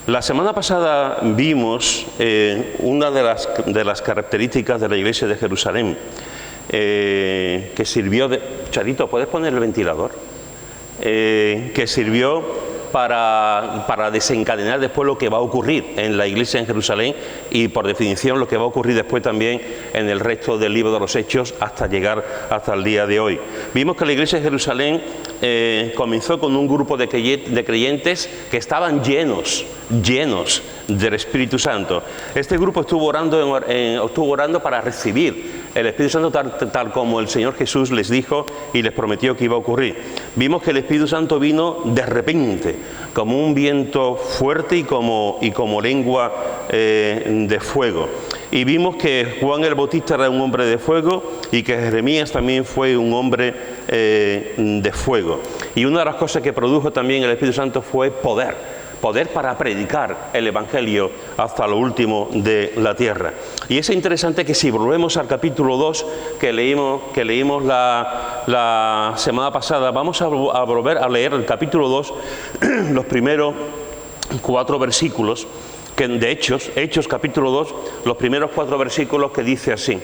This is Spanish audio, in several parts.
La semana pasada vimos una de las características de la iglesia de Jerusalén, que sirvió de... Charito, ¿puedes poner el ventilador? Que sirvió para desencadenar después lo que va a ocurrir en la iglesia en Jerusalén y por definición lo que va a ocurrir después también en el resto del libro de los Hechos hasta llegar hasta el día de hoy. Vimos que la iglesia de Jerusalén comenzó con un grupo de creyentes que estaban llenos del Espíritu Santo. Este grupo estuvo orando para recibir el Espíritu Santo tal como el Señor Jesús les dijo y les prometió que iba a ocurrir. Vimos que el Espíritu Santo vino de repente, como un viento fuerte y como lengua de fuego. Y vimos que Juan el Bautista era un hombre de fuego y que Jeremías también fue un hombre de fuego. Y una de las cosas que produjo también el Espíritu Santo fue poder para predicar el Evangelio hasta lo último de la tierra. Y es interesante que si volvemos al capítulo 2 que leímos la semana pasada, vamos a volver a leer el capítulo 2, los primeros 4 versículos, que de Hechos capítulo 2, los primeros 4 versículos, que dice así: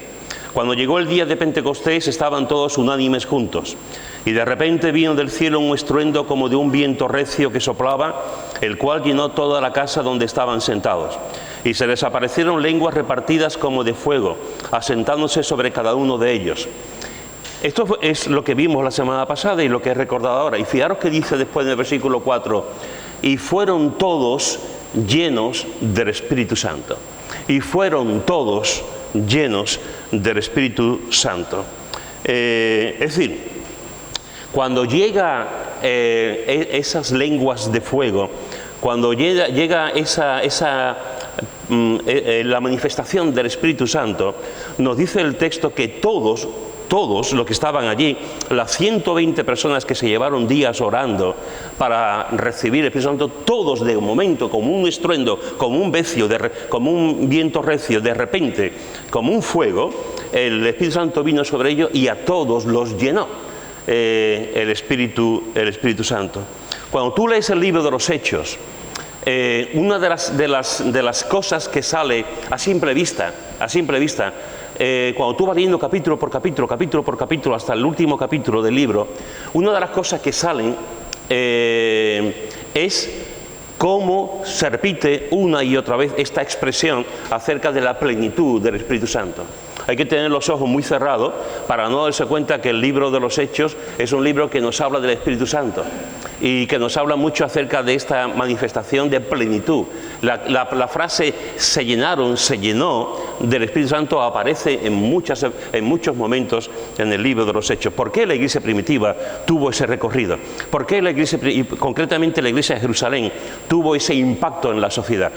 Cuando llegó el día de Pentecostés estaban todos unánimes juntos, y de repente vino del cielo un estruendo como de un viento recio que soplaba, el cual llenó toda la casa donde estaban sentados. Y se les aparecieron lenguas repartidas como de fuego, asentándose sobre cada uno de ellos. Esto es lo que vimos la semana pasada y lo que he recordado ahora. Y fijaros que dice después en el versículo 4, y fueron todos llenos del Espíritu Santo. Y fueron todos llenos del Espíritu Santo. Es decir, cuando llega esas lenguas de fuego, cuando llega la manifestación del Espíritu Santo, nos dice el texto que todos los que estaban allí, las 120 personas que se llevaron días orando para recibir el Espíritu Santo, todos de un momento, como un estruendo, como un viento recio, de repente, como un fuego, el Espíritu Santo vino sobre ellos y a todos los llenó el Espíritu Santo. Cuando tú lees el libro de los Hechos, una de las cosas que sale a simple vista, cuando tú vas leyendo capítulo por capítulo, hasta el último capítulo del libro, una de las cosas que salen es cómo se repite una y otra vez esta expresión acerca de la plenitud del Espíritu Santo. Hay que tener los ojos muy cerrados para no darse cuenta que el libro de los Hechos es un libro que nos habla del Espíritu Santo y que nos habla mucho acerca de esta manifestación de plenitud. La frase se llenó del Espíritu Santo aparece en muchos momentos en el libro de los Hechos. ¿Por qué la iglesia primitiva tuvo ese recorrido? ¿Por qué la iglesia, y concretamente la iglesia de Jerusalén, tuvo ese impacto en la sociedad?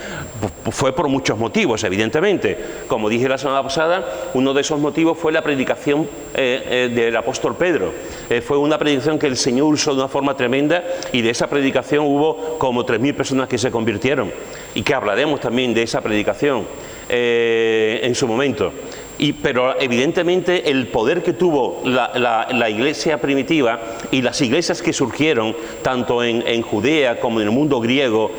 Fue por muchos motivos, evidentemente. Como dije la semana pasada, uno de esos motivos fue la predicación del apóstol Pedro. Fue una predicación que el Señor usó de una forma tremenda y de esa predicación hubo como 3.000 personas que se convirtieron y que hablaremos también de esa predicación en su momento. Pero evidentemente el poder que tuvo la iglesia primitiva y las iglesias que surgieron tanto en Judea como en el mundo griego,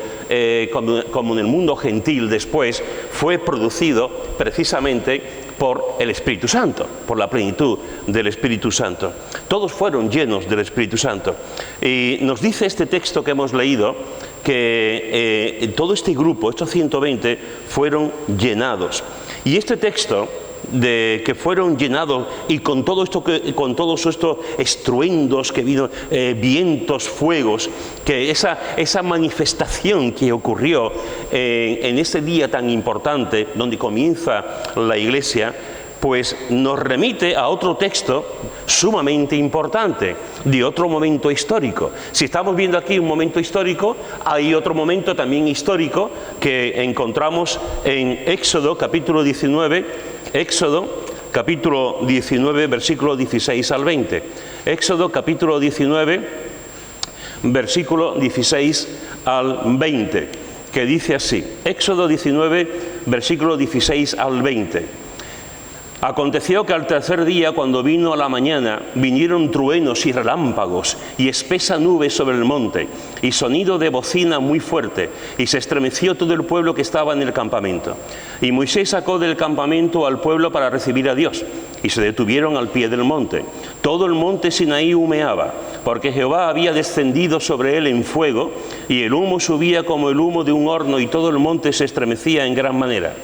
como en el mundo gentil después, fue producido precisamente por el Espíritu Santo, por la plenitud del Espíritu Santo. Todos fueron llenos del Espíritu Santo. Y nos dice este texto que hemos leído que todo este grupo, estos 120, fueron llenados. Y este texto de que fueron llenados y con todos estos estruendos que vino, vientos, fuegos, que esa manifestación que ocurrió en ese día tan importante donde comienza la iglesia, pues nos remite a otro texto sumamente importante, de otro momento histórico. Si estamos viendo aquí un momento histórico, hay otro momento también histórico que encontramos en Éxodo capítulo 19, versículo 16 al 20. Éxodo capítulo 19, versículo 16 al 20, que dice así. Éxodo 19, versículo 16 al 20. Aconteció que al tercer día, cuando vino a la mañana, vinieron truenos y relámpagos y espesa nube sobre el monte, y sonido de bocina muy fuerte, y se estremeció todo el pueblo que estaba en el campamento. Y Moisés sacó del campamento al pueblo para recibir a Dios, y se detuvieron al pie del monte. Todo el monte Sinaí humeaba, porque Jehová había descendido sobre él en fuego, y el humo subía como el humo de un horno, y todo el monte se estremecía en gran manera.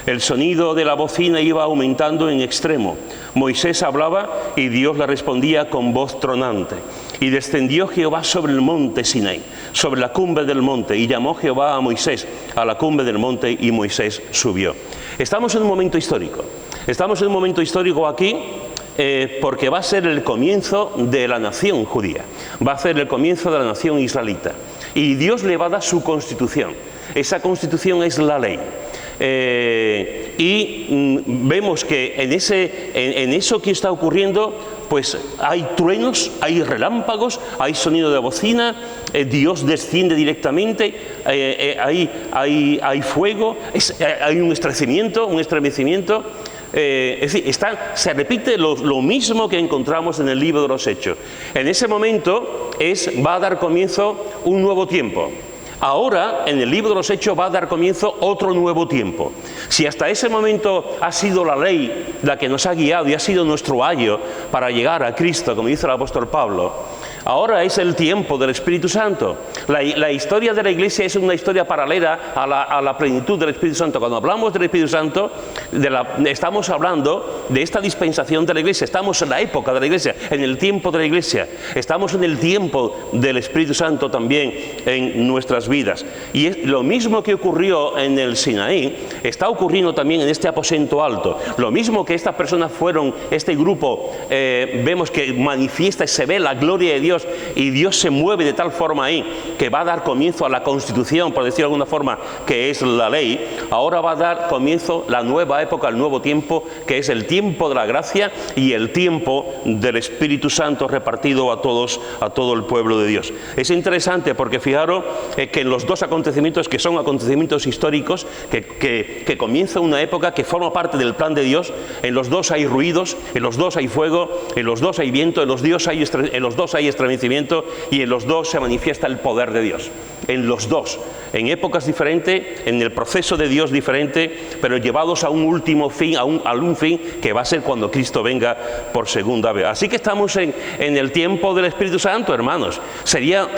El sonido de la bocina iba aumentando en extremo. Moisés hablaba y Dios le respondía con voz tronante. Y descendió Jehová sobre el monte Sinaí, sobre la cumbre del monte, y llamó Jehová a Moisés a la cumbre del monte, y Moisés subió. Estamos en un momento histórico. Estamos en un momento histórico aquí porque va a ser el comienzo de la nación judía. Va a ser el comienzo de la nación israelita. Y Dios le va a dar su constitución. Esa constitución es la ley. Vemos que en eso que está ocurriendo, pues hay truenos, hay relámpagos, hay sonido de bocina, Dios desciende directamente, hay fuego, hay un estremecimiento. Es decir, se repite lo mismo que encontramos en el libro de los Hechos. En ese momento va a dar comienzo un nuevo tiempo. Ahora, en el libro de los Hechos va a dar comienzo otro nuevo tiempo. Si hasta ese momento ha sido la ley la que nos ha guiado y ha sido nuestro ayo para llegar a Cristo, como dice el apóstol Pablo, ahora es el tiempo del Espíritu Santo. La historia de la Iglesia es una historia paralela a la plenitud del Espíritu Santo. Cuando hablamos del Espíritu Santo, estamos hablando de esta dispensación de la Iglesia. Estamos en la época de la Iglesia, en el tiempo de la Iglesia. Estamos en el tiempo del Espíritu Santo también en nuestras vidas. Y es lo mismo que ocurrió en el Sinaí, está ocurriendo también en este aposento alto. Lo mismo que estas personas fueron, este grupo, vemos que manifiesta y se ve la gloria de Dios, y Dios se mueve de tal forma ahí que va a dar comienzo a la constitución, por decirlo de alguna forma, que es la ley. Ahora va a dar comienzo la nueva época, el nuevo tiempo, que es el tiempo de la gracia y el tiempo del Espíritu Santo repartido a todo el pueblo de Dios. Es interesante porque fijaros que en los dos acontecimientos, que son acontecimientos históricos, que comienza una época que forma parte del plan de Dios, en los dos hay ruidos, en los dos hay fuego, en los dos hay viento, en los dos hay estremecimiento, y en los dos se manifiesta el poder de Dios. En los dos, en épocas diferentes, en el proceso de Dios diferente, pero llevados a un último fin, a un fin que va a ser cuando Cristo venga por segunda vez. Así que estamos en el tiempo del Espíritu Santo, hermanos. Sería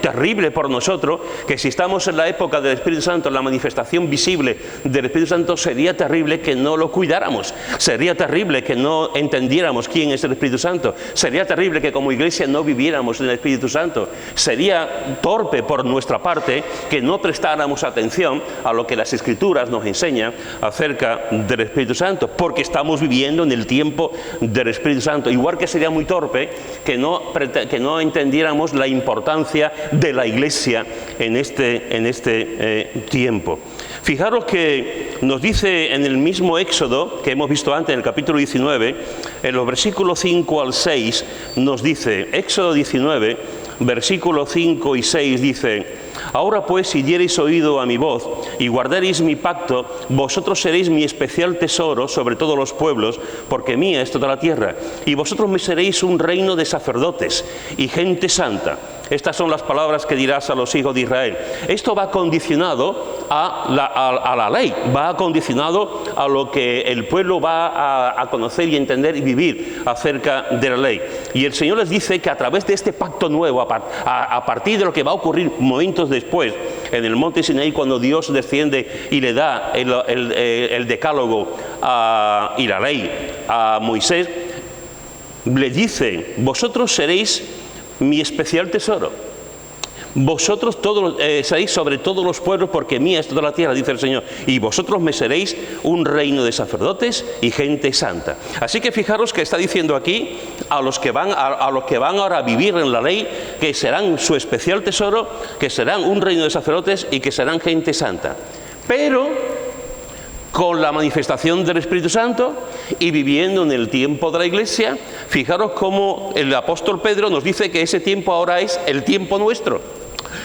terrible por nosotros que si estamos en la época del Espíritu Santo, en la manifestación visible del Espíritu Santo, sería terrible que no lo cuidáramos. Sería terrible que no entendiéramos quién es el Espíritu Santo. Sería terrible que como iglesia no viviéramos en el Espíritu Santo. Sería torpe por nuestra parte que no prestáramos atención a lo que las Escrituras nos enseñan acerca del Espíritu Santo, porque estamos viviendo en el tiempo del Espíritu Santo. Igual que sería muy torpe que no entendiéramos la importancia de la iglesia en este tiempo. Fijaros que nos dice en el mismo Éxodo que hemos visto antes, en el capítulo 19, en los versículos 5 al 6, nos dice, Éxodo 19, versículos 5 y 6 dice: ahora pues, si diereis oído a mi voz y guardareis mi pacto, vosotros seréis mi especial tesoro sobre todos los pueblos, porque mía es toda la tierra, y vosotros me seréis un reino de sacerdotes y gente santa. Estas son las palabras que dirás a los hijos de Israel. Esto va condicionado a la ley, va condicionado a lo que el pueblo va a conocer y entender y vivir acerca de la ley. Y el Señor les dice que a través de este pacto nuevo, a partir de lo que va a ocurrir momentos después, en el monte Sinaí, cuando Dios desciende y le da el decálogo y la ley a Moisés, le dice: vosotros seréis mi especial tesoro. Vosotros todos seréis sobre todos los pueblos, porque mía es toda la tierra, dice el Señor, y vosotros me seréis un reino de sacerdotes y gente santa. Así que fijaros que está diciendo aquí a los que van ahora a vivir en la ley, que serán su especial tesoro, que serán un reino de sacerdotes y que serán gente santa. Pero con la manifestación del Espíritu Santo y viviendo en el tiempo de la iglesia, fijaros cómo el apóstol Pedro nos dice que ese tiempo ahora es el tiempo nuestro.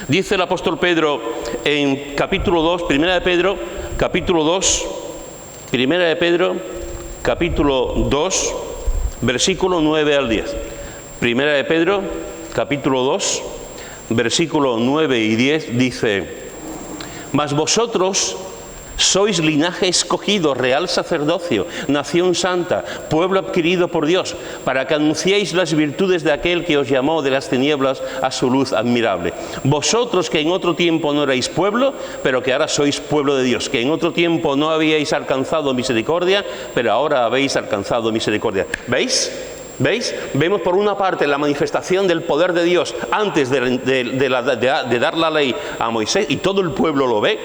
Dice el apóstol Pedro en capítulo 2, Primera de Pedro, capítulo 2, Primera de Pedro, capítulo 2, versículo 9 al 10. Primera de Pedro, capítulo 2, versículo 9 y 10, dice: mas vosotros sois linaje escogido, real sacerdocio, nación santa, pueblo adquirido por Dios, para que anunciéis las virtudes de aquel que os llamó de las tinieblas a su luz admirable. Vosotros que en otro tiempo no erais pueblo, pero que ahora sois pueblo de Dios, que en otro tiempo no habíais alcanzado misericordia, pero ahora habéis alcanzado misericordia. ¿Veis? ¿Veis? Vemos por una parte la manifestación del poder de Dios antes de dar la ley a Moisés, y todo el pueblo lo ve.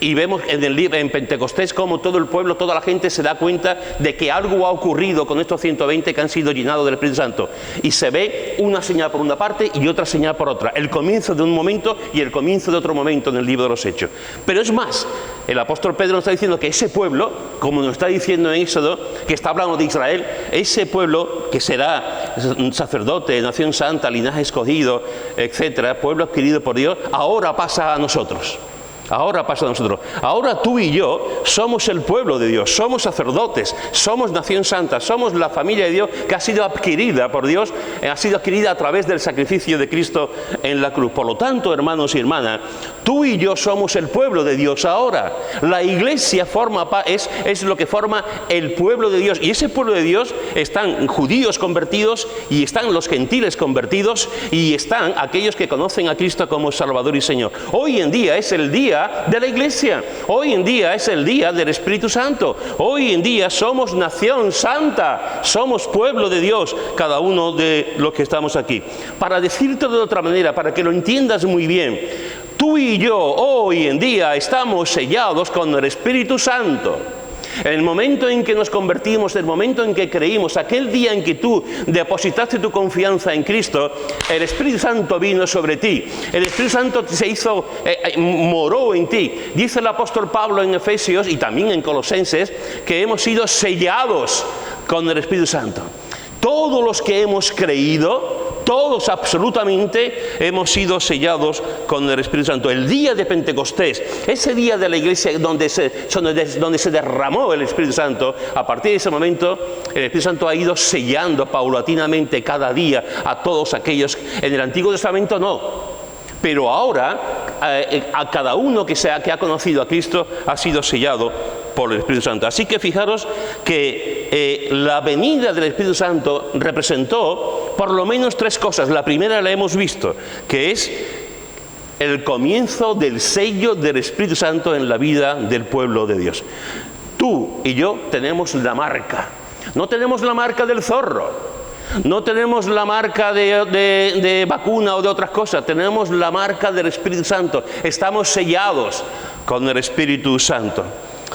Y vemos en Pentecostés cómo todo el pueblo, toda la gente se da cuenta de que algo ha ocurrido con estos 120 que han sido llenados del Espíritu Santo. Y se ve una señal por una parte y otra señal por otra. El comienzo de un momento y el comienzo de otro momento en el libro de los Hechos. Pero es más, el apóstol Pedro nos está diciendo que ese pueblo, como nos está diciendo en Éxodo, que está hablando de Israel, ese pueblo que será sacerdote, nación santa, linaje escogido, etcétera, pueblo adquirido por Dios, ahora pasa a nosotros. Ahora pasa a nosotros. Ahora tú y yo somos el pueblo de Dios, somos sacerdotes, somos nación santa, somos la familia de Dios que ha sido adquirida por Dios, ha sido adquirida a través del sacrificio de Cristo en la cruz. Por lo tanto, hermanos y hermanas, tú y yo somos el pueblo de Dios ahora. La iglesia es lo que forma el pueblo de Dios. Y ese pueblo de Dios están judíos convertidos y están los gentiles convertidos y están aquellos que conocen a Cristo como Salvador y Señor. Hoy en día es el día de la iglesia. Hoy en día es el día del Espíritu Santo. Hoy en día somos nación santa, somos pueblo de Dios, cada uno de los que estamos aquí. Para decirte de otra manera, para que lo entiendas muy bien, tú y yo hoy en día estamos sellados con el Espíritu Santo. En el momento en que nos convertimos, en el momento en que creímos, aquel día en que tú depositaste tu confianza en Cristo, el Espíritu Santo vino sobre ti. El Espíritu Santo moró en ti. Dice el apóstol Pablo en Efesios y también en Colosenses que hemos sido sellados con el Espíritu Santo. Todos los que hemos creído, todos absolutamente hemos sido sellados con el Espíritu Santo. El día de Pentecostés, ese día de la iglesia donde se derramó el Espíritu Santo, a partir de ese momento el Espíritu Santo ha ido sellando paulatinamente cada día a todos aquellos. En el Antiguo Testamento no, pero ahora a cada uno que ha conocido a Cristo ha sido sellado por el Espíritu Santo. Así que fijaros que la venida del Espíritu Santo representó por lo menos tres cosas. La primera la hemos visto, que es el comienzo del sello del Espíritu Santo en la vida del pueblo de Dios. Tú y yo tenemos la marca. No tenemos la marca del zorro, no tenemos la marca de vacuna o de otras cosas, tenemos la marca del Espíritu Santo. Estamos sellados con el Espíritu Santo.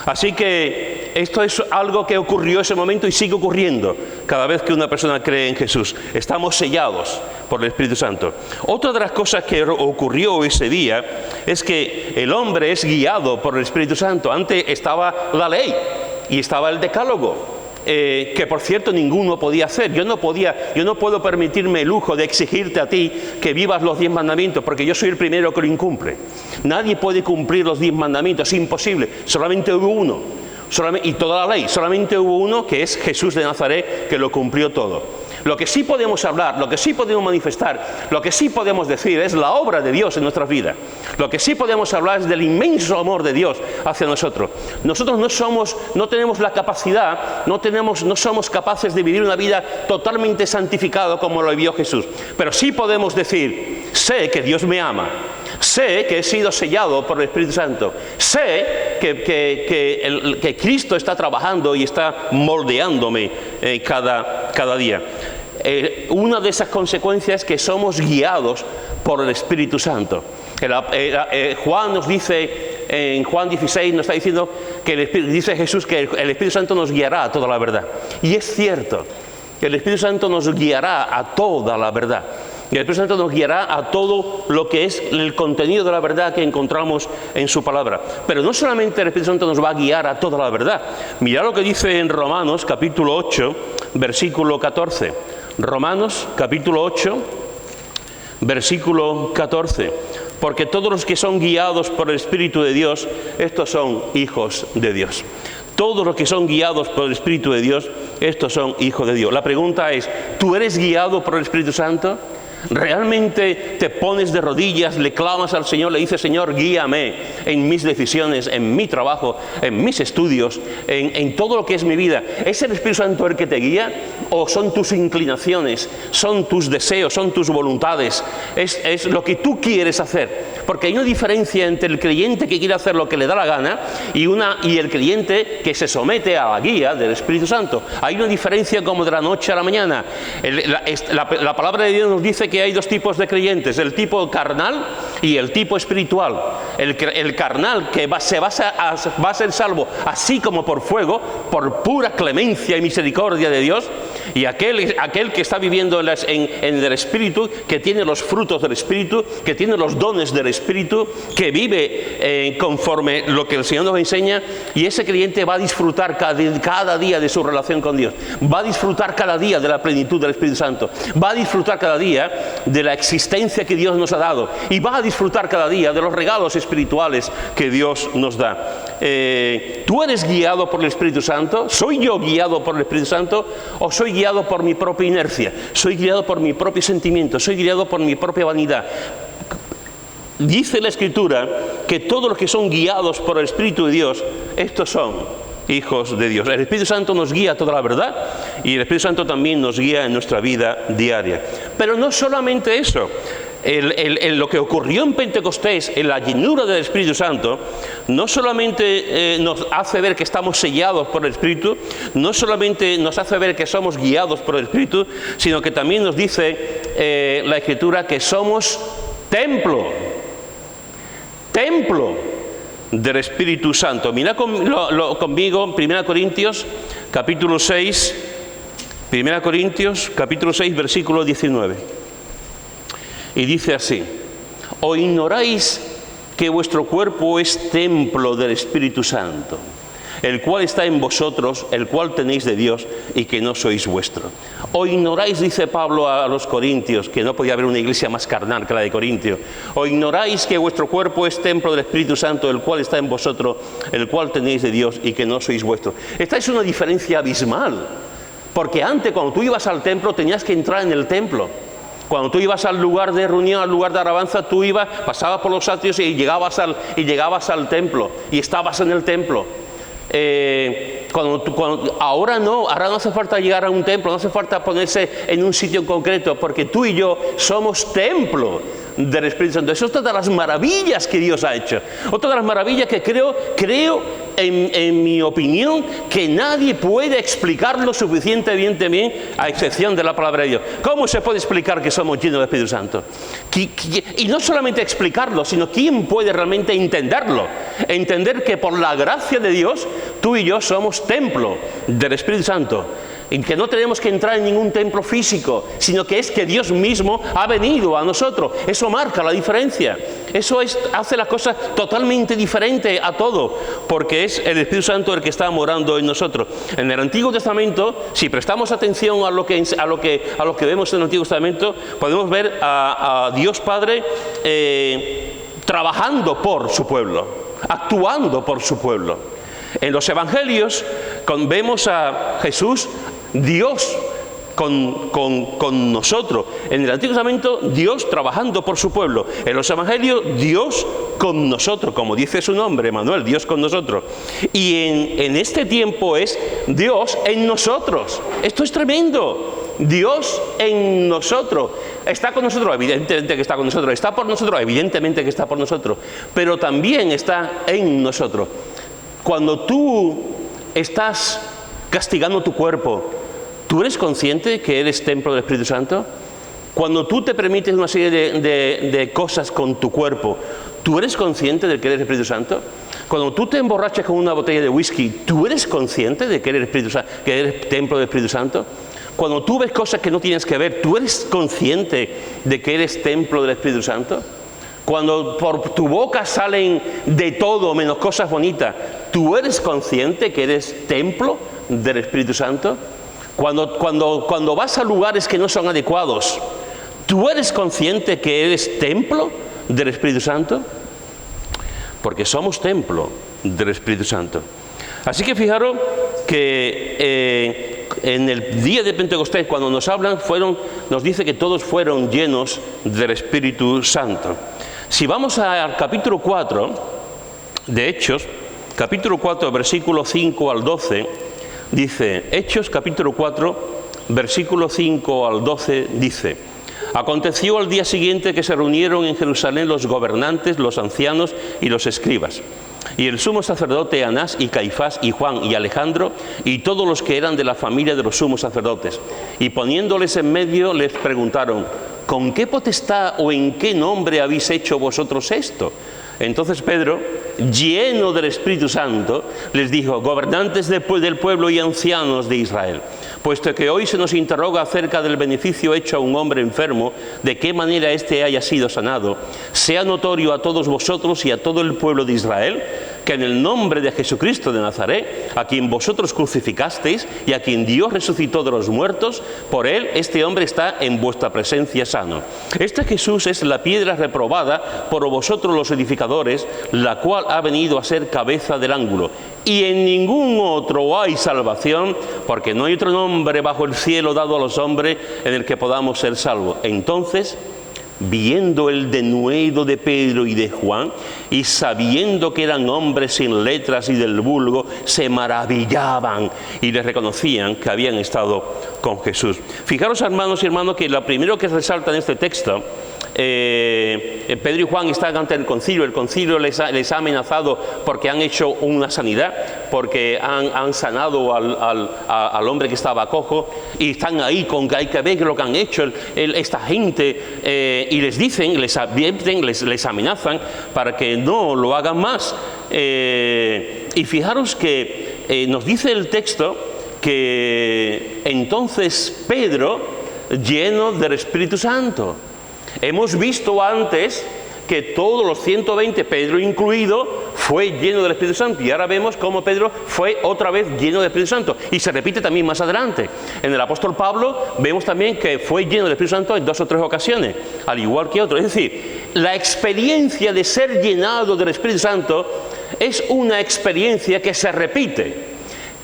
Así que esto es algo que ocurrió en ese momento y sigue ocurriendo cada vez que una persona cree en Jesús. Estamos sellados por el Espíritu Santo. Otra de las cosas que ocurrió ese día es que el hombre es guiado por el Espíritu Santo. Antes estaba la ley y estaba el decálogo. Que por cierto ninguno podía hacer. Yo no puedo permitirme el lujo de exigirte a ti que vivas los 10 mandamientos, porque yo soy el primero que lo incumple. Nadie puede cumplir los 10 mandamientos, es imposible. Solamente hubo uno, y toda la ley, solamente hubo uno, que es Jesús de Nazaret, que lo cumplió todo. Lo que sí podemos hablar, lo que sí podemos manifestar, lo que sí podemos decir es la obra de Dios en nuestras vidas. Lo que sí podemos hablar es del inmenso amor de Dios hacia nosotros. Nosotros no tenemos la capacidad, no somos capaces de vivir una vida totalmente santificada como lo vivió Jesús. Pero sí podemos decir, sé que Dios me ama. Sé que he sido sellado por el Espíritu Santo. Sé que Cristo está trabajando y está moldeándome cada día. Una de esas consecuencias es que somos guiados por el Espíritu Santo. Juan nos dice, en Juan 16 nos está diciendo que dice Jesús que el Espíritu Santo nos guiará a toda la verdad. Y es cierto, que el Espíritu Santo nos guiará a toda la verdad. Y el Espíritu Santo nos guiará a todo lo que es el contenido de la verdad que encontramos en su palabra. Pero no solamente el Espíritu Santo nos va a guiar a toda la verdad. Mirad lo que dice en Romanos capítulo 8, versículo 14. Romanos capítulo 8, versículo 14. Porque todos los que son guiados por el Espíritu de Dios, estos son hijos de Dios. Todos los que son guiados por el Espíritu de Dios, estos son hijos de Dios. La pregunta es, ¿tú eres guiado por el Espíritu Santo? ¿Realmente te pones de rodillas, le clamas al Señor, le dices, Señor, guíame en mis decisiones, en mi trabajo, en mis estudios, en todo lo que es mi vida? ¿Es el Espíritu Santo el que te guía? ¿O son tus inclinaciones, son tus deseos, son tus voluntades? Es lo que tú quieres hacer. Porque hay una diferencia entre el creyente que quiere hacer lo que le da la gana y el creyente que se somete a la guía del Espíritu Santo. Hay una diferencia como de la noche a la mañana. La palabra de Dios nos dice que hay dos tipos de creyentes, el tipo carnal y el tipo espiritual. El carnal que va a ser salvo así como por fuego, por pura clemencia y misericordia de Dios, y aquel que está viviendo en el Espíritu, que tiene los frutos del Espíritu, que tiene los dones del Espíritu, que vive conforme lo que el Señor nos enseña, y ese creyente va a disfrutar cada día de su relación con Dios, va a disfrutar cada día de la plenitud del Espíritu Santo, va a disfrutar cada día de la existencia que Dios nos ha dado, y va a disfrutar cada día de los regalos espirituales que Dios nos da. ¿Tú eres guiado por el Espíritu Santo? ¿Soy yo guiado por el Espíritu Santo? ¿O soy guiado por mi propia inercia? ¿Soy guiado por mi propio sentimiento? ¿Soy guiado por mi propia vanidad? Dice la Escritura que todos los que son guiados por el Espíritu de Dios, estos son hijos de Dios. El Espíritu Santo nos guía a toda la verdad, y el Espíritu Santo también nos guía en nuestra vida diaria. Pero no solamente eso. Lo que ocurrió en Pentecostés, en la llenura del Espíritu Santo, no solamente nos hace ver que estamos sellados por el Espíritu, no solamente nos hace ver que somos guiados por el Espíritu, sino que también nos dice la Escritura que somos templo del Espíritu Santo. Mira conmigo 1 Corintios capítulo 6, 1 Corintios capítulo 6, versículo 19. Y dice así: ¿o ignoráis que vuestro cuerpo es templo del Espíritu Santo, el cual está en vosotros, el cual tenéis de Dios, y que no sois vuestro? ¿O ignoráis, dice Pablo a los corintios, que no podía haber una iglesia más carnal que la de Corintio? ¿O ignoráis que vuestro cuerpo es templo del Espíritu Santo, el cual está en vosotros, el cual tenéis de Dios, y que no sois vuestro? Esta es una diferencia abismal, porque antes, cuando tú ibas al templo, tenías que entrar en el templo. Cuando tú ibas al lugar de reunión, al lugar de alabanza, tú pasabas por los atrios y llegabas al templo, y estabas en el templo. Ahora no hace falta llegar a un templo, no hace falta ponerse en un sitio en concreto, porque tú y yo somos templo del Espíritu Santo. Es otra de las maravillas que Dios ha hecho, otra de las maravillas que creo en mi opinión, que nadie puede explicarlo suficientemente bien, a excepción de la palabra de Dios. ¿Cómo se puede explicar que somos llenos del Espíritu Santo? Y no solamente explicarlo, sino ¿quién puede realmente entenderlo? Entender que por la gracia de Dios, tú y yo somos templo del Espíritu Santo. En que no tenemos que entrar en ningún templo físico, sino que es que Dios mismo ha venido a nosotros. Eso marca la diferencia. Eso hace las cosas totalmente diferente a todo, porque es el Espíritu Santo el que está morando en nosotros. En el Antiguo Testamento, si prestamos atención a lo que vemos en el Antiguo Testamento, podemos ver a Dios Padre trabajando por su pueblo, actuando por su pueblo. En los Evangelios vemos a Jesús, Dios con nosotros. En el Antiguo Testamento, Dios trabajando por su pueblo. En los Evangelios, Dios con nosotros, como dice su nombre, Emmanuel, Dios con nosotros. Y en este tiempo es Dios en nosotros. Esto es tremendo. Dios en nosotros. Está con nosotros, evidentemente que está con nosotros. Está por nosotros, evidentemente que está por nosotros. Pero también está en nosotros. Cuando tú estás castigando tu cuerpo, ¿tú eres consciente de que eres templo del Espíritu Santo? Cuando tú te permites una serie de cosas con tu cuerpo, ¿tú eres consciente de que eres Espíritu Santo? Cuando tú te emborrachas con una botella de whisky, ¿tú eres consciente de que eres que eres templo del Espíritu Santo? Cuando tú ves cosas que no tienes que ver, ¿tú eres consciente de que eres templo del Espíritu Santo? Cuando por tu boca salen de todo menos cosas bonitas, ¿tú eres consciente que eres templo del Espíritu Santo? Cuando vas a lugares que no son adecuados, ¿tú eres consciente que eres templo del Espíritu Santo? Porque somos templo del Espíritu Santo. Así que fijaros que en el día de Pentecostés, cuando nos hablan, nos dice que todos fueron llenos del Espíritu Santo. Si vamos al capítulo 4 de Hechos, capítulo 4, versículo 5 al 12, dice, Hechos capítulo 4, versículo 5 al 12, dice: aconteció al día siguiente que se reunieron en Jerusalén los gobernantes, los ancianos y los escribas, y el sumo sacerdote Anás y Caifás y Juan y Alejandro y todos los que eran de la familia de los sumos sacerdotes. Y poniéndoles en medio les preguntaron: ¿con qué potestad o en qué nombre habéis hecho vosotros esto? Entonces Pedro, lleno del Espíritu Santo, les dijo: gobernantes del pueblo y ancianos de Israel, puesto que hoy se nos interroga acerca del beneficio hecho a un hombre enfermo, de qué manera éste haya sido sanado, sea notorio a todos vosotros y a todo el pueblo de Israel, que en el nombre de Jesucristo de Nazaret, a quien vosotros crucificasteis y a quien Dios resucitó de los muertos, por él este hombre está en vuestra presencia sano. Este Jesús es la piedra reprobada por vosotros los edificadores, la cual ha venido a ser cabeza del ángulo. Y en ningún otro hay salvación, porque no hay otro nombre bajo el cielo dado a los hombres en el que podamos ser salvos. Entonces, viendo el denuedo de Pedro y de Juan, y sabiendo que eran hombres sin letras y del vulgo, se maravillaban y les reconocían que habían estado con Jesús. Fijaros, hermanos y hermanas, que lo primero que resalta en este texto, Pedro y Juan están ante el concilio les ha amenazado porque han hecho una sanidad, porque han sanado al hombre que estaba cojo, y están ahí con que hay que ver lo que han hecho esta gente, y les dicen, les advierten, les amenazan para que no lo hagan más. Y fijaros que nos dice el texto que entonces Pedro, lleno del Espíritu Santo. Hemos visto antes que todos los 120, Pedro incluido, fue lleno del Espíritu Santo, y ahora vemos cómo Pedro fue otra vez lleno del Espíritu Santo, y se repite también más adelante. En el apóstol Pablo vemos también que fue lleno del Espíritu Santo en 2 o 3 ocasiones, al igual que otros. Es decir, la experiencia de ser llenado del Espíritu Santo es una experiencia que se repite.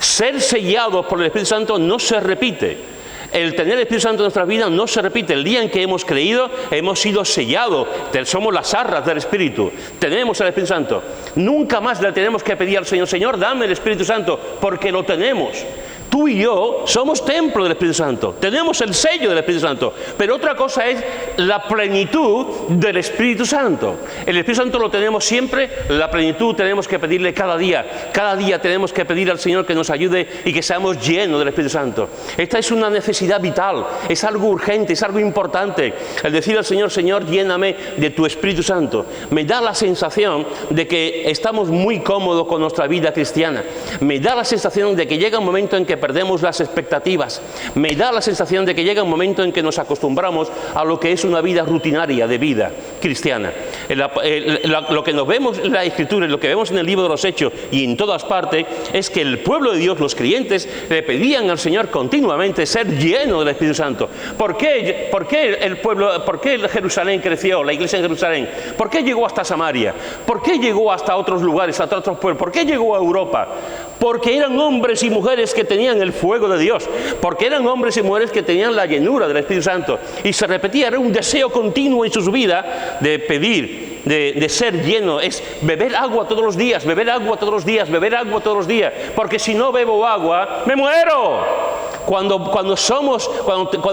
Ser sellado por el Espíritu Santo no se repite. El tener el Espíritu Santo en nuestras vidas no se repite. El día en que hemos creído, hemos sido sellados, somos las arras del Espíritu, tenemos el Espíritu Santo. Nunca más le tenemos que pedir al Señor: Señor, dame el Espíritu Santo, porque lo tenemos. Tú y yo somos templo del Espíritu Santo, tenemos el sello del Espíritu Santo, pero otra cosa es la plenitud del Espíritu Santo. El Espíritu Santo lo tenemos siempre, la plenitud tenemos que pedirle cada día tenemos que pedir al Señor que nos ayude y que seamos llenos del Espíritu Santo. Esta es una necesidad vital, es algo urgente, es algo importante, el decir al Señor: Señor, lléname de tu Espíritu Santo. Me da la sensación de que estamos muy cómodos con nuestra vida cristiana, me da la sensación de que llega un momento en que perdemos las expectativas, me da la sensación de que llega un momento en que nos acostumbramos a lo que es una vida rutinaria de vida cristiana. Lo que nos vemos en la Escritura, lo que vemos en el libro de los Hechos y en todas partes, es que el pueblo de Dios, los creyentes, le pedían al Señor continuamente ser lleno del Espíritu Santo. ¿Por qué Jerusalén creció, la iglesia en Jerusalén? ¿Por qué llegó hasta Samaria? ¿Por qué llegó hasta otros lugares, hasta otros pueblos? ¿Por qué llegó a Europa? Porque eran hombres y mujeres que tenían el fuego de Dios, porque eran hombres y mujeres que tenían la llenura del Espíritu Santo, y se repetía, era un deseo continuo en sus vidas de pedir, de ser lleno, es beber agua todos los días, beber agua todos los días, beber agua todos los días, porque si no bebo agua, me muero. Cuando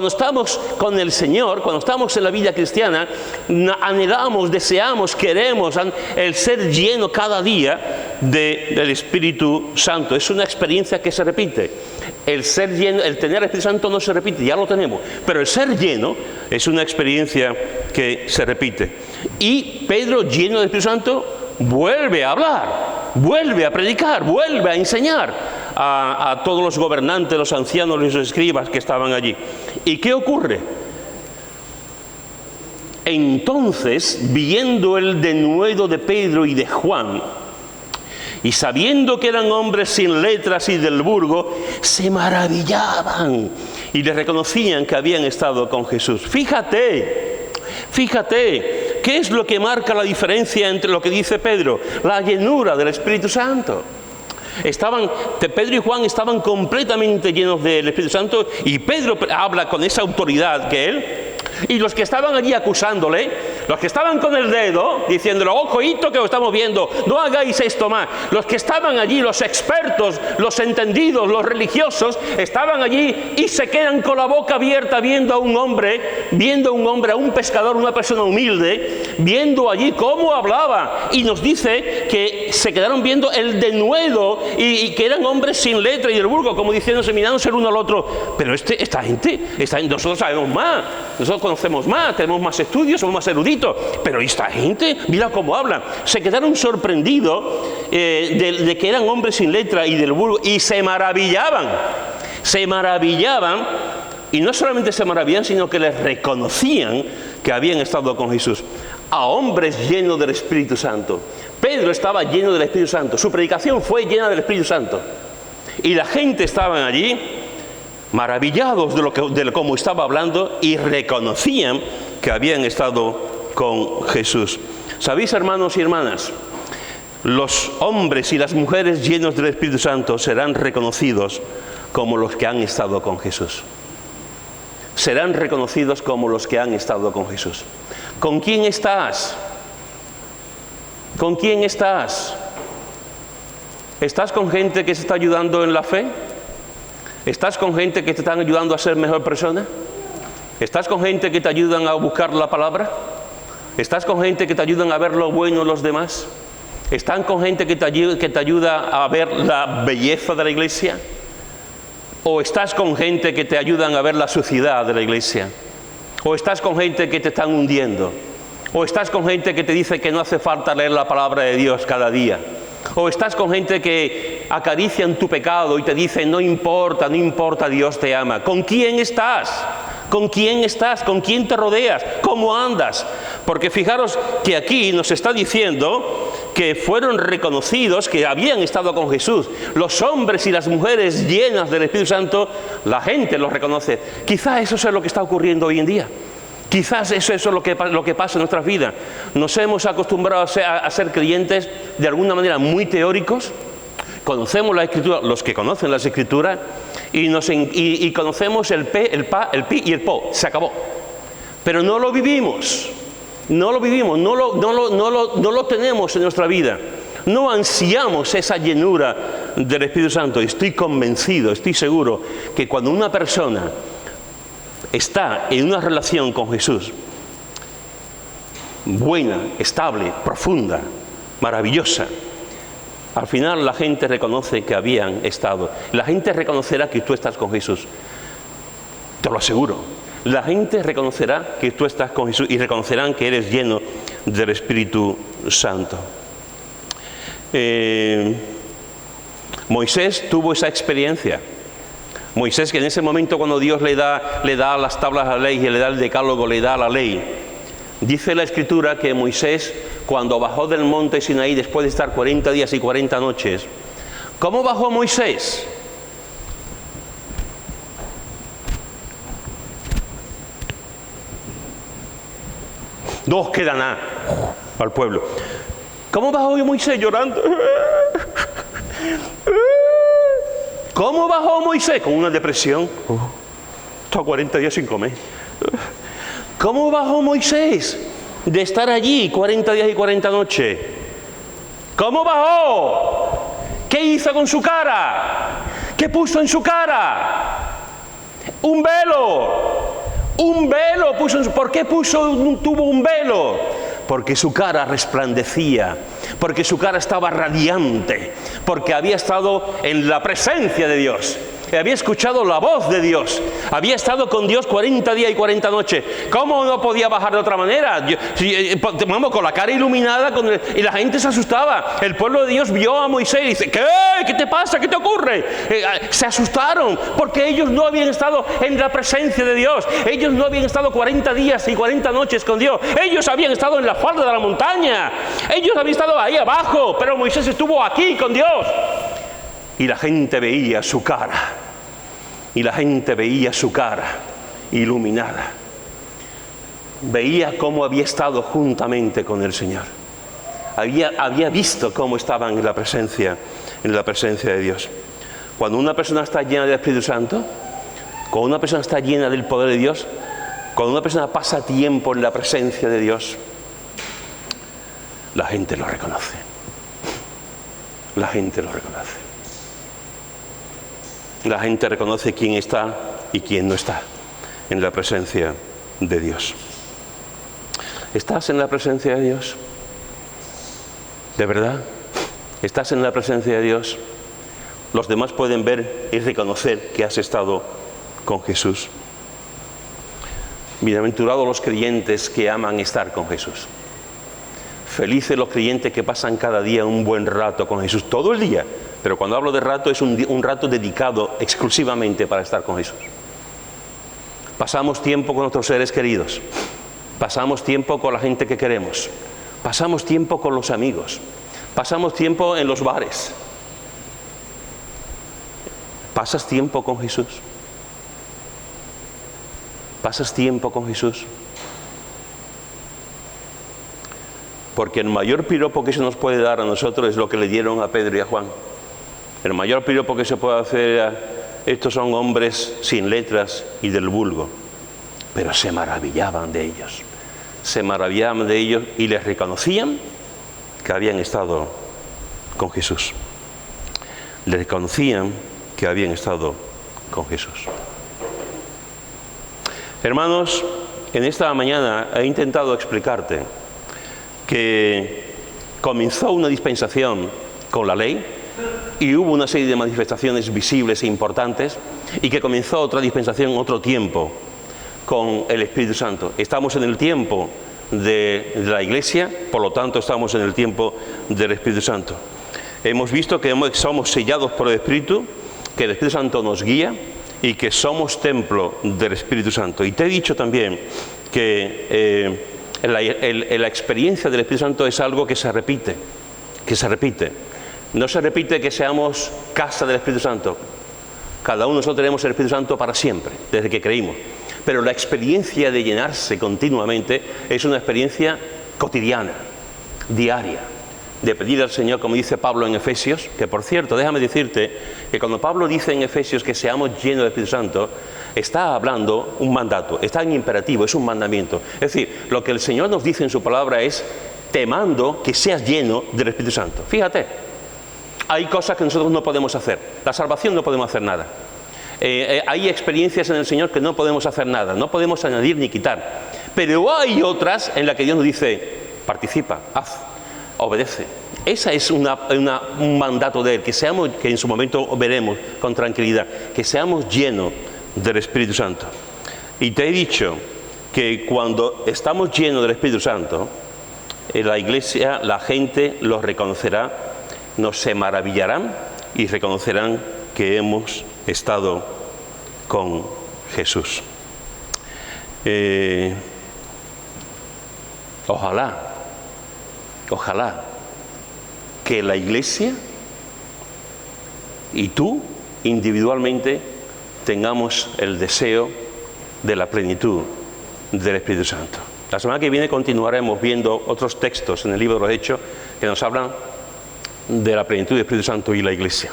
estamos con el Señor, cuando estamos en la vida cristiana, anhelamos, deseamos, queremos el ser lleno cada día del Espíritu Santo. Es una experiencia que se repite. El ser lleno, el tener el Espíritu Santo no se repite, ya lo tenemos, pero el ser lleno es una experiencia que se repite. Y Pedro, lleno del Espíritu Santo, vuelve a hablar, vuelve a predicar, vuelve a enseñar a todos los gobernantes, los ancianos y los escribas que estaban allí. ¿Y qué ocurre? Entonces, viendo el denuedo de Pedro y de Juan, y sabiendo que eran hombres sin letras y del vulgo, se maravillaban y les reconocían que habían estado con Jesús. Fíjate, ¿qué es lo que marca la diferencia entre lo que dice Pedro? La llenura del Espíritu Santo. Pedro y Juan estaban completamente llenos del Espíritu Santo, y Pedro habla con esa autoridad que él. Y los que estaban allí acusándole, los que estaban con el dedo, diciéndole, ojito que lo estamos viendo, no hagáis esto más. Los que estaban allí, los expertos, los entendidos, los religiosos, estaban allí y se quedan con la boca abierta viendo a un hombre, a un pescador, una persona humilde, viendo allí cómo hablaba. Y nos dice que se quedaron viendo el denuedo y que eran hombres sin letra y del vulgo, como diciéndose, mirándose el uno al otro. Pero esta gente, nosotros sabemos más, nosotros conocemos más, tenemos más estudios, somos más eruditos, pero esta gente, mira cómo hablan. Se quedaron sorprendidos de que eran hombres sin letra y del vulgo, y se maravillaban, y no solamente se maravillaban, sino que les reconocían que habían estado con Jesús. A hombres llenos del Espíritu Santo. Pedro estaba lleno del Espíritu Santo, su predicación fue llena del Espíritu Santo, y la gente estaba allí maravillados de cómo estaba hablando, y reconocían que habían estado con Jesús. ¿Sabéis, hermanos y hermanas? Los hombres y las mujeres llenos del Espíritu Santo serán reconocidos como los que han estado con Jesús. Serán reconocidos como los que han estado con Jesús. ¿Con quién estás? ¿Con quién estás? ¿Estás con gente que se está ayudando en la fe? ¿Estás con gente que te están ayudando a ser mejor persona? ¿Estás con gente que te ayudan a buscar la palabra? ¿Estás con gente que te ayudan a ver lo bueno de los demás? ¿Están con gente que te ayuda a ver la belleza de la iglesia? ¿O estás con gente que te ayudan a ver la suciedad de la iglesia? ¿O estás con gente que te están hundiendo? ¿O estás con gente que te dice que no hace falta leer la palabra de Dios cada día? ¿O estás con gente que acarician tu pecado y te dice, no importa, Dios te ama? ¿Con quién estás? ¿Con quién estás? ¿Con quién te rodeas? ¿Cómo andas? Porque fijaros que aquí nos está diciendo que fueron reconocidos, que habían estado con Jesús. Los hombres y las mujeres llenas del Espíritu Santo, la gente los reconoce. Quizás eso es lo que está ocurriendo hoy en día. Quizás eso es lo que pasa en nuestras vidas. Nos hemos acostumbrado a ser creyentes de alguna manera muy teóricos. Conocemos la Escritura, los que conocen las Escrituras, y conocemos el P, el Pa, el Pi y el Po. Se acabó. Pero no lo vivimos. No lo tenemos en nuestra vida. No ansiamos esa llenura del Espíritu Santo. Estoy convencido, estoy seguro que cuando una persona está en una relación con Jesús, buena, estable, profunda, maravillosa, al final la gente reconoce que habían estado. La gente reconocerá que tú estás con Jesús. Te lo aseguro. La gente reconocerá que tú estás con Jesús y reconocerán que eres lleno del Espíritu Santo. Moisés tuvo esa experiencia. Moisés, que en ese momento cuando Dios le da las tablas de la ley y le da el decálogo, le da la ley, dice la Escritura que Moisés, cuando bajó del monte Sinaí después de estar 40 días y 40 noches, ¿cómo bajó Moisés? No queda nada al pueblo. ¿Cómo bajó Moisés? Llorando. ¿Cómo bajó Moisés? Con una depresión. Está 40 días sin comer. ¿Cómo bajó Moisés de estar allí 40 días y 40 noches? ¿Cómo bajó? ¿Qué hizo con su cara? ¿Qué puso en su cara? Un velo. Un velo puso en su... ¿Por qué tuvo un velo? Porque su cara resplandecía, porque su cara estaba radiante, porque había estado en la presencia de Dios, había escuchado la voz de Dios, había estado con Dios 40 días y 40 noches. ¿Cómo no podía bajar de otra manera? Vamos, con la cara iluminada, y la gente se asustaba. El pueblo de Dios vio a Moisés y dice, ¿qué te pasa? ¿Qué te ocurre? Se asustaron porque ellos no habían estado en la presencia de Dios. Ellos no habían estado 40 días y 40 noches con Dios. Ellos habían estado en la falda de la montaña. Ellos habían estado ahí abajo, pero Moisés estuvo aquí con Dios. Y la gente veía su cara. Y la gente veía su cara iluminada. Veía cómo había estado juntamente con el Señor. había visto cómo estaban en la presencia de Dios. Cuando una persona está llena del Espíritu Santo, cuando una persona está llena del poder de Dios, cuando una persona pasa tiempo en la presencia de Dios, la gente lo reconoce. La gente lo reconoce. La gente reconoce quién está y quién no está en la presencia de Dios. ¿Estás en la presencia de Dios? ¿De verdad? ¿Estás en la presencia de Dios? Los demás pueden ver y reconocer que has estado con Jesús. Bienaventurados los creyentes que aman estar con Jesús. Felices los creyentes que pasan cada día un buen rato con Jesús, todo el día. Pero cuando hablo de rato, es un rato dedicado exclusivamente para estar con Jesús. Pasamos tiempo con nuestros seres queridos. Pasamos tiempo con la gente que queremos. Pasamos tiempo con los amigos. Pasamos tiempo en los bares. ¿Pasas tiempo con Jesús? ¿Pasas tiempo con Jesús? Porque el mayor piropo que se nos puede dar a nosotros es lo que le dieron a Pedro y a Juan. El mayor piropo que se puede hacer a estos son hombres sin letras y del vulgo. Pero se maravillaban de ellos. Se maravillaban de ellos y les reconocían que habían estado con Jesús. Les reconocían que habían estado con Jesús. Hermanos, en esta mañana he intentado explicarte que comenzó una dispensación con la ley y hubo una serie de manifestaciones visibles e importantes, y que comenzó otra dispensación, otro tiempo, con el Espíritu Santo. Estamos en el tiempo de la Iglesia, por lo tanto estamos en el tiempo del Espíritu Santo. Hemos visto que somos sellados por el Espíritu, que el Espíritu Santo nos guía y que somos templo del Espíritu Santo. Y te he dicho también que la experiencia del Espíritu Santo es algo que se repite. No se repite que seamos casa del Espíritu Santo. Cada uno de nosotros tenemos el Espíritu Santo para siempre, desde que creímos. Pero la experiencia de llenarse continuamente es una experiencia cotidiana, diaria, de pedir al Señor, como dice Pablo en Efesios, que por cierto, déjame decirte que cuando Pablo dice en Efesios que seamos llenos del Espíritu Santo, está hablando un mandato, está en imperativo, es un mandamiento. Es decir, lo que el Señor nos dice en su palabra es: te mando que seas lleno del Espíritu Santo. Fíjate, hay cosas que nosotros no podemos hacer. La salvación no podemos hacer nada. Hay experiencias en el Señor que no podemos hacer nada, no podemos añadir ni quitar. Pero hay otras en las que Dios nos dice: participa, haz, obedece. Esa es un mandato de Él, que en su momento veremos con tranquilidad, que seamos llenos del Espíritu Santo. Y te he dicho que cuando estamos llenos del Espíritu Santo, en la iglesia la gente los reconocerá, nos se maravillarán y reconocerán que hemos estado con Jesús. Ojalá que la iglesia y tú individualmente tengamos el deseo de la plenitud del Espíritu Santo. La semana que viene continuaremos viendo otros textos en el libro de los Hechos que nos hablan de la plenitud del Espíritu Santo y la iglesia.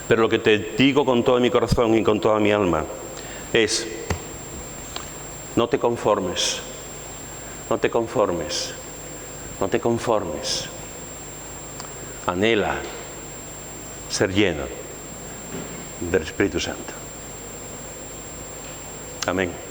Pero lo que te digo con todo mi corazón y con toda mi alma es: no te conformes, no te conformes, no te conformes. Anhela ser lleno del Espíritu Santo. Amén.